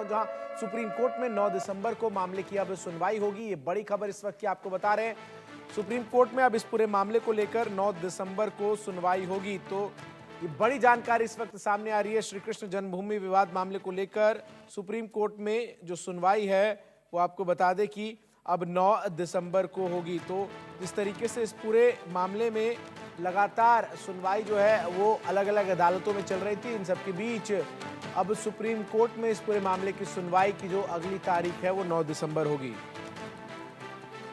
हूं, जहां supreme court में 9 दिसंबर को मामले की अब सुनवाई होगी। ये बड़ी खबर इस वक्त की आपको बता रहे हैं। सुप्रीम कोर्ट में अब इस पूरे मामले को लेकर 9 दिसंबर को सुनवाई होगी। तो ये बड़ी जानकारी इस वक्त सामने आ रही है। श्री कृष्ण जन्मभूमि विवाद मामले को लेकर सुप्रीम कोर्ट में जो सुनवाई है वो आपको बता दें कि अब 9 दिसंबर को होगी। तो जिस तरीके से इस पूरे मामले में लगातार सुनवाई जो है वो अलग अलग अदालतों में चल रही थी, इन सब के बीच अब सुप्रीम कोर्ट में इस पूरे मामले की सुनवाई की जो अगली तारीख है वो 9 दिसंबर होगी।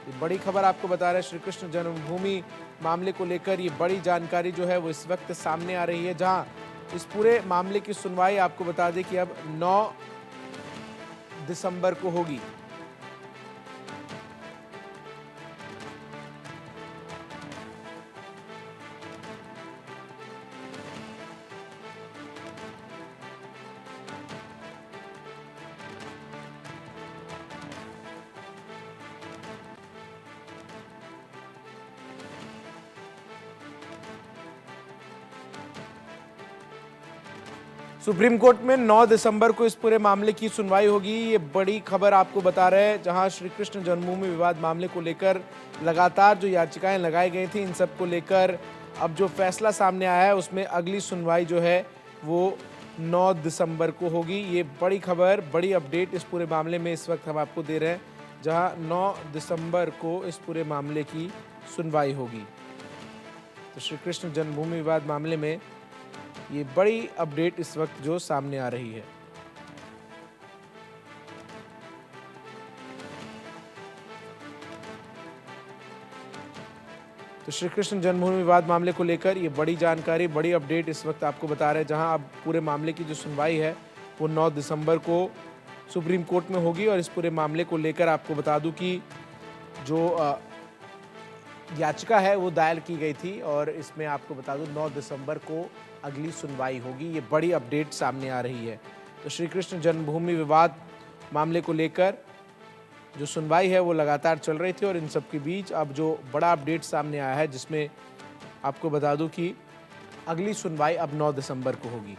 ये बड़ी खबर आपको बता रहे हैं। श्री कृष्ण जन्मभूमि मामले को लेकर ये बड़ी जानकारी जो है वो इस वक्त सामने आ रही है, जहां इस पूरे मामले की सुनवाई आपको बता दें कि अब 9 दिसंबर को होगी। सुप्रीम कोर्ट में 9 दिसंबर को इस पूरे मामले की सुनवाई होगी। ये बड़ी खबर आपको बता रहे हैं, जहां श्री कृष्ण जन्मभूमि विवाद मामले को लेकर लगातार जो याचिकाएं लगाई गई थी, इन सब को लेकर अब जो फैसला सामने आया है उसमें अगली सुनवाई जो है वो 9 दिसंबर को होगी। ये बड़ी खबर, बड़ी अपडेट इस पूरे मामले में इस वक्त हम आपको दे रहे हैं, जहां 9 दिसंबर को इस पूरे मामले की सुनवाई होगी। तो श्री कृष्ण जन्मभूमि विवाद मामले में ये बड़ी अपडेट इस वक्त जो सामने आ रही है। तो श्री कृष्ण जन्मभूमि विवाद मामले को लेकर ये बड़ी जानकारी, बड़ी अपडेट इस वक्त आपको बता रहे हैं, जहां अब पूरे मामले की जो सुनवाई है वो 9 दिसंबर को सुप्रीम कोर्ट में होगी। और इस पूरे मामले को लेकर आपको बता दूं कि जो याचिका है वो दायर की गई थी और इसमें आपको बता दूं 9 दिसंबर को अगली सुनवाई होगी। ये बड़ी अपडेट सामने आ रही है। तो श्री कृष्ण जन्मभूमि विवाद मामले को लेकर जो सुनवाई है वो लगातार चल रही थी और इन सब के बीच अब जो बड़ा अपडेट सामने आया है, जिसमें आपको बता दूं कि अगली सुनवाई अब 9 दिसंबर को होगी।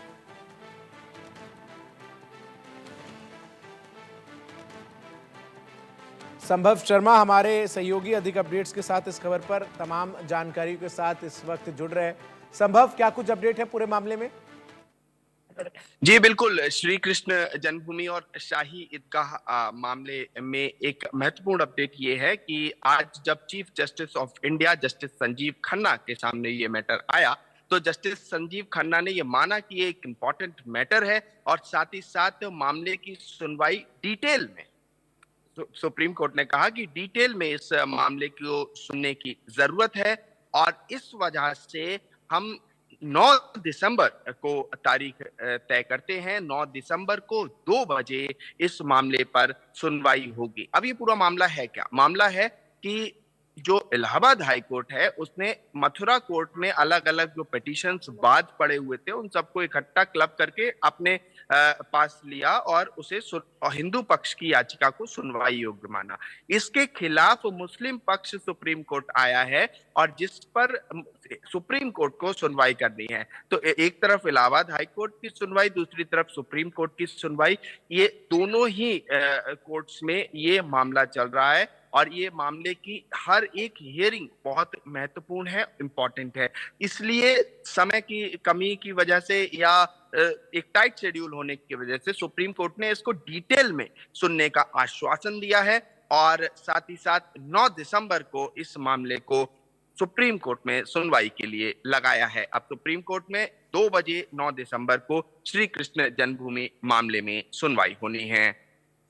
संभव शर्मा हमारे सहयोगी अधिक अपडेट्स के साथ इस खबर पर तमाम जानकारियों के साथ इस वक्त जुड़ रहे हैं। संभव, क्या कुछ अपडेट है पूरे मामले में? जी बिल्कुल, श्री कृष्ण जन्मभूमि और शाही ईदगाह मामले में एक महत्वपूर्ण अपडेट ये है कि आज जब chief justice of India justice Sanjeev Khanna के सामने ये मैटर आया, तो जस्टिस संजीव खन्ना ने ये माना कि ये एक इम्पॉर्टेंट मैटर है और साथ ही साथ मामले की सुनवाई डिटेल में, सुप्रीम कोर्ट ने कहा कि डिटेल में इस मामले को सुनने की जरूरत है और इस वजह से हम 9 दिसंबर को तारीख तय करते हैं। 9 दिसंबर को 2 बजे इस मामले पर सुनवाई होगी। अब ये पूरा मामला है क्या? मामला है कि जो इलाहाबाद हाई कोर्ट है उसने मथुरा कोर्ट में अलग अलग जो पिटीशंस बाद पड़े हुए थे उन सबको इकट्ठा क्लब करके अपने पास लिया और उसे हिंदू पक्ष की याचिका को सुनवाई योग्य माना। इसके खिलाफ मुस्लिम पक्ष सुप्रीम कोर्ट आया है और जिस पर सुप्रीम कोर्ट को सुनवाई करनी है। तो एक तरफ इलाहाबाद हाई कोर्ट की सुनवाई, दूसरी तरफ सुप्रीम कोर्ट की सुनवाई, ये दोनों ही कोर्ट्स में ये मामला चल रहा है और ये मामले की हर एक हियरिंग बहुत महत्वपूर्ण है, इंपॉर्टेंट है। इसलिए समय की कमी की वजह से या एक टाइट शेड्यूल होने की वजह से सुप्रीम कोर्ट ने इसको डिटेल में सुनने का आश्वासन दिया है और साथ ही साथ 9 दिसंबर को इस मामले को सुप्रीम कोर्ट में सुनवाई के लिए लगाया है। अब सुप्रीम कोर्ट में 2 बजे 9 दिसंबर को श्री कृष्ण जन्मभूमि मामले में सुनवाई होनी है।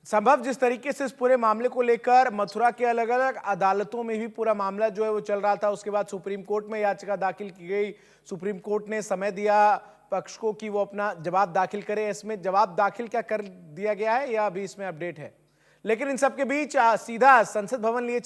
संभव, जिस तरीके से इस पूरे मामले को लेकर मथुरा के अलग अलग अदालतों में भी पूरा मामला जो है वो चल रहा था, उसके बाद सुप्रीम कोर्ट में याचिका दाखिल की गई, सुप्रीम कोर्ट ने समय दिया पक्ष को कि वो अपना जवाब दाखिल करे। इसमें जवाब दाखिल क्या कर दिया गया है या अभी इसमें अपडेट है? लेकिन इन सब के बीच सीधा संसद भवन लिए